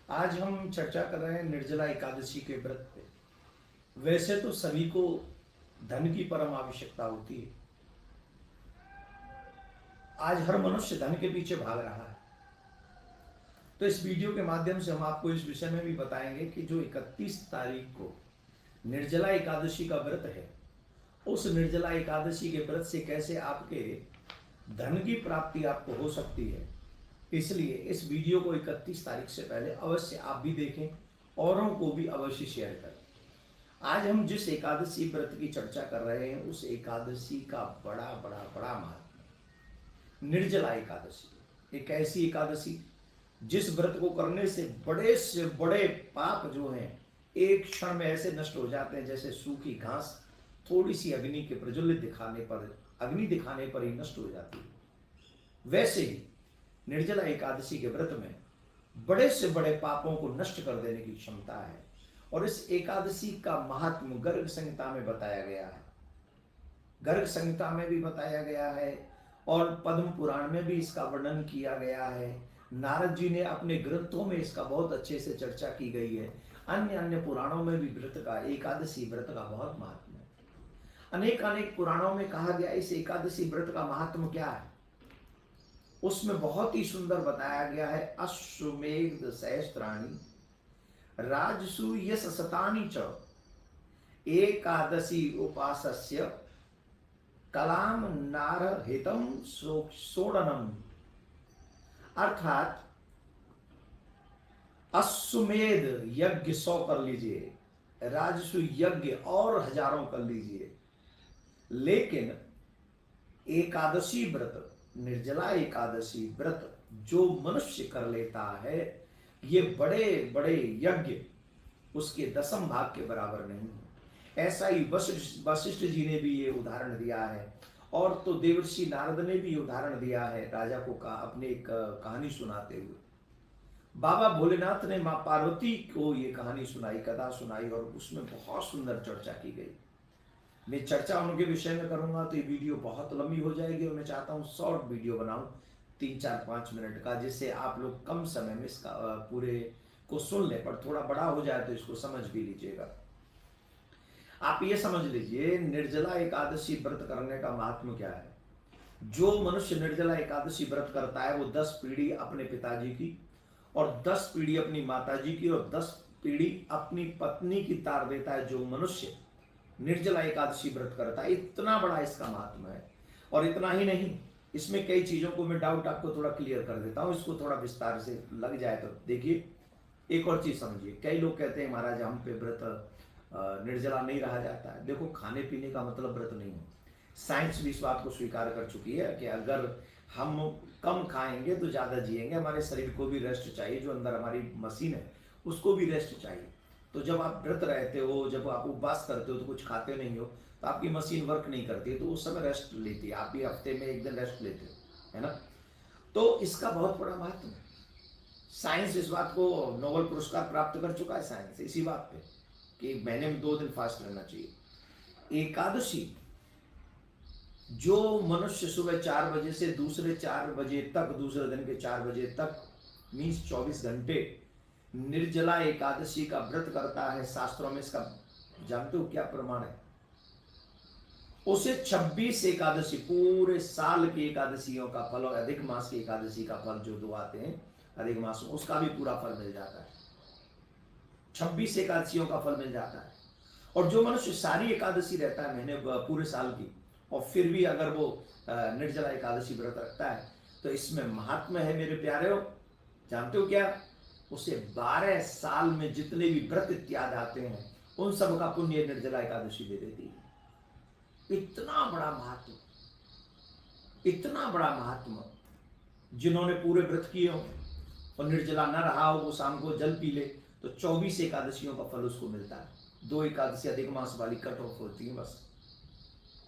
आज हम चर्चा कर रहे हैं निर्जला एकादशी के व्रत पे। वैसे तो सभी को धन की परम आवश्यकता होती है। आज हर मनुष्य धन के पीछे भाग रहा है। तो इस वीडियो के माध्यम से हम आपको इस विषय में भी बताएंगे कि जो 31 तारीख को निर्जला एकादशी का व्रत है, उस निर्जला एकादशी के व्रत से कैसे आपके धन की प्राप्ति आपको हो सकती है। इसलिए इस वीडियो को 31 तारीख से पहले अवश्य आप भी देखें, औरों को भी अवश्य शेयर करें। आज हम जिस एकादशी व्रत की चर्चा कर रहे हैं, उस एकादशी का बड़ा बड़ा बड़ा महत्व। निर्जला एकादशी एक ऐसी एकादशी जिस व्रत को करने से बड़े पाप जो हैं एक क्षण में ऐसे नष्ट हो जाते हैं जैसे सूखी घास थोड़ी सी अग्नि के प्रज्वलित दिखाने पर ही नष्ट हो जाती है। वैसे ही निर्जला एकादशी के व्रत में बड़े से बड़े पापों को नष्ट कर देने की क्षमता है। और इस एकादशी का महात्म गर्ग संहिता में बताया गया है। गर्ग संहिता में भी बताया गया है और पद्म पुराण में भी इसका वर्णन किया गया है। नारद जी ने अपने ग्रंथों में इसका बहुत अच्छे से चर्चा की गई है। अन्य अन्य पुराणों में भी व्रत का, एकादशी व्रत का बहुत महात्म है। अनेक अनेक पुराणों में कहा गया इस एकादशी व्रत का महात्म क्या है। उसमें बहुत ही सुंदर बताया गया है। अश्वमेध सहस्त्राणि राजसु यश शतानि च एकादशी उपासस्य कलाम नार हितम सोडनम। अर्थात अश्वमेध यज्ञ 100 कर लीजिए, राजसु यज्ञ और हजारों कर लीजिए, लेकिन एकादशी व्रत, निर्जला एकादशी व्रत जो मनुष्य कर लेता है, ये बड़े बड़े यज्ञ उसके 10th भाग के बराबर नहीं है। ऐसा ही वशिष्ठ जी ने भी ये उदाहरण दिया है। और तो देवर्षि नारद ने भी उदाहरण दिया है राजा को अपने एक कहानी सुनाते हुए। बाबा भोलेनाथ ने माँ पार्वती को ये कहानी सुनाई, कथा सुनाई, और उसमें बहुत सुंदर चर्चा की गई। मैं चर्चा उनके विषय में करूंगा तो ये वीडियो बहुत लंबी हो जाएगी और मैं चाहता हूँ शॉर्ट वीडियो बनाऊं 3-4-5 मिनट का, जिससे आप लोग कम समय में इसका पूरे को सुन ले, पर थोड़ा बड़ा हो जाए तो इसको समझ भी लीजिएगा। आप ये समझ लीजिए निर्जला एकादशी व्रत करने का महात्म क्या है। जो मनुष्य निर्जला एकादशी व्रत करता है वो 10 पीढ़ी अपने पिताजी की और 10 पीढ़ी अपनी माताजी की और 10 पीढ़ी अपनी पत्नी की तार देता है। जो मनुष्य निर्जला एकादशी व्रत करता है, इतना बड़ा इसका महात्मा है। और इतना ही नहीं, इसमें कई चीजों को मैं डाउट आपको थोड़ा क्लियर कर देता हूं, इसको थोड़ा विस्तार से लग जाए तो देखिए। एक और चीज समझिए, कई लोग कहते हैं महाराज हम पे व्रत निर्जला नहीं रहा जाता है। देखो, खाने पीने का मतलब व्रत नहीं है। साइंस भी इस बात को स्वीकार कर चुकी है कि अगर हम कम खाएंगे तो ज्यादा जिएंगे। हमारे शरीर को भी रेस्ट चाहिए, जो अंदर हमारी मशीन है उसको भी रेस्ट चाहिए। तो जब आप व्रत रहते हो, जब आप उपवास करते हो तो कुछ खाते नहीं हो, तो आपकी मशीन वर्क नहीं करती है, तो उस समय रेस्ट लेती है। आप भी हफ्ते में एक दिन रेस्ट लेते हो, है ना। तो इसका बहुत बड़ा महत्व है। साइंस इस बात को नोबेल पुरस्कार प्राप्त कर चुका है, साइंस इसी बात पे कि महीने में 2 दिन फास्ट रहना चाहिए। एकादशी जो मनुष्य सुबह 4 बजे से दूसरे 4 बजे तक, दूसरे दिन के 4 बजे तक मीन्स 24 घंटे निर्जला एकादशी का व्रत करता है, शास्त्रों में इसका जानते हो क्या प्रमाण है। उसे 26 एकादशी, पूरे साल की एकादशियों का फल और अधिक मास की एकादशी का फल जो 2 आते हैं अधिक मास में, उसका भी पूरा फल मिल जाता है। 26 एकादशियों का फल मिल जाता है। और जो मनुष्य सारी एकादशी रहता है महीने पूरे साल की, और फिर भी अगर वो निर्जला एकादशी व्रत रखता है, तो इसमें महात्मा है मेरे प्यारे हो। जानते हो क्या, उसे 12 साल में जितने भी व्रत इत्यादि आते हैं उन सब का पुण्य निर्जला एकादशी दे देती है। इतना बड़ा महत्व, इतना बड़ा महत्व। जिन्होंने पूरे व्रत किए हो और निर्जला न रहा हो, वो शाम को जल पी ले तो 24 एकादशियों का फल उसको मिलता है। 2 एकादशी अधिक मास वाली कट ऑफ होती है बस।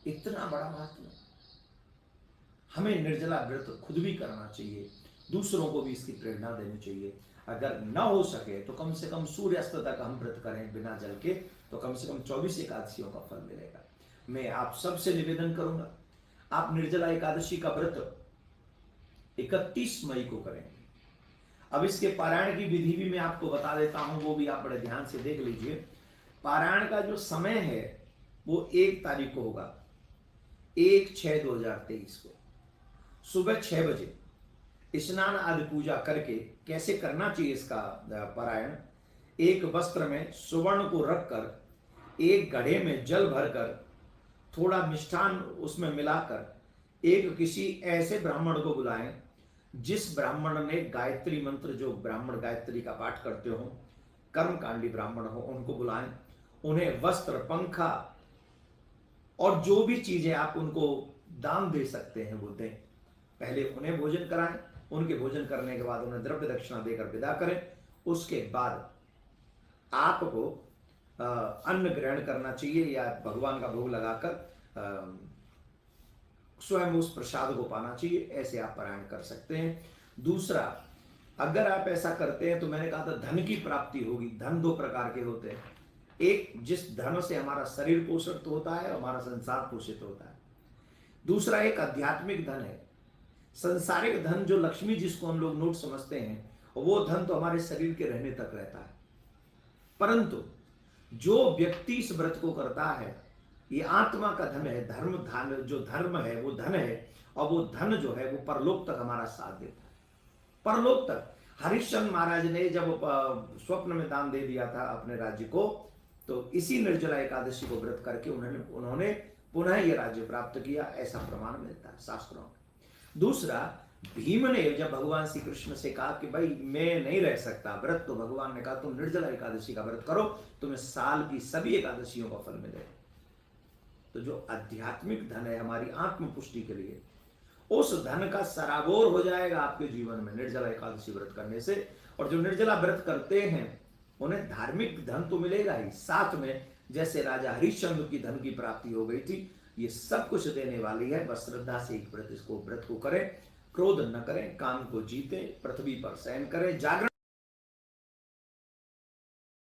इतना बड़ा महत्व। हमें निर्जला व्रत खुद भी करना चाहिए, दूसरों को भी इसकी प्रेरणा देनी चाहिए। अगर न हो सके तो कम से कम सूर्यास्त तक हम व्रत करें बिना जल के, तो कम से कम 24 एकादशियों का फल मिलेगा। मैं आप सबसे निवेदन करूंगा, आप निर्जला एकादशी का व्रत 31 मई को करें। अब इसके पारायण की विधि भी मैं आपको बता देता हूं, वो भी आप बड़े ध्यान से देख लीजिए। पारायण का जो समय है वो 1 तारीख को होगा, 1/6/2023 को सुबह 6 बजे स्नान आदि पूजा करके। कैसे करना चाहिए इसका पारायण? एक वस्त्र में सुवर्ण को रखकर, एक घड़े में जल भरकर, थोड़ा मिष्ठान उसमें मिलाकर एक किसी ऐसे ब्राह्मण को बुलाएं जिस ब्राह्मण ने गायत्री मंत्र, जो ब्राह्मण गायत्री का पाठ करते हो, कर्मकांडी ब्राह्मण हो, उनको बुलाएं। उन्हें वस्त्र, पंखा और जो भी चीजें आप उनको दान दे सकते हैं वो दें। पहले उन्हें भोजन कराएं, उनके भोजन करने के बाद उन्हें द्रव्य दक्षिणा देकर विदा करें। उसके बाद आपको अन्न ग्रहण करना चाहिए या भगवान का भोग लगाकर स्वयं उस प्रसाद को पाना चाहिए। ऐसे आप पारायण कर सकते हैं। दूसरा, अगर आप ऐसा करते हैं तो मैंने कहा था धन की प्राप्ति होगी। धन 2 प्रकार के होते हैं। एक, जिस धन से हमारा शरीर पोषित होता है, हमारा संसार पोषित होता है। दूसरा एक आध्यात्मिक धन है। संसारिक धन जो लक्ष्मी जिसको हम लोग नोट समझते हैं, वो धन तो हमारे शरीर के रहने तक रहता है। परंतु जो व्यक्ति इस व्रत को करता है, ये आत्मा का धन है। धर्म धन, जो धर्म है वो धन है, और वो धन जो है वो परलोक तक हमारा साथ देता है। परलोक तक। हरिश्चंद्र महाराज ने जब स्वप्न में दान दे दिया था अपने राज्य को, तो इसी निर्जला एकादशी को व्रत करके उन्होंने पुनः ये राज्य प्राप्त किया, ऐसा प्रमाण मिलता है शास्त्रों में। दूसरा, भीम ने जब भगवान श्री कृष्ण से कहा कि भाई मैं नहीं रह सकता व्रत, तो भगवान ने कहा तुम निर्जला एकादशी का व्रत करो, तुम्हें साल की सभी एकादशियों का फल मिलेगा। तो जो आध्यात्मिक धन है हमारी आत्म पुष्टि के लिए, उस धन का सराबोर हो जाएगा आपके जीवन में निर्जला एकादशी व्रत करने से। और जो निर्जला व्रत करते हैं उन्हें धार्मिक धन तो मिलेगा ही, साथ में जैसे राजा हरिश्चंद्र की धन की प्राप्ति हो गई थी, ये सब कुछ देने वाली है। बस श्रद्धा से एक व्रत को करें, क्रोध न करें, काम को जीते, पृथ्वी पर शयन करें, जागरण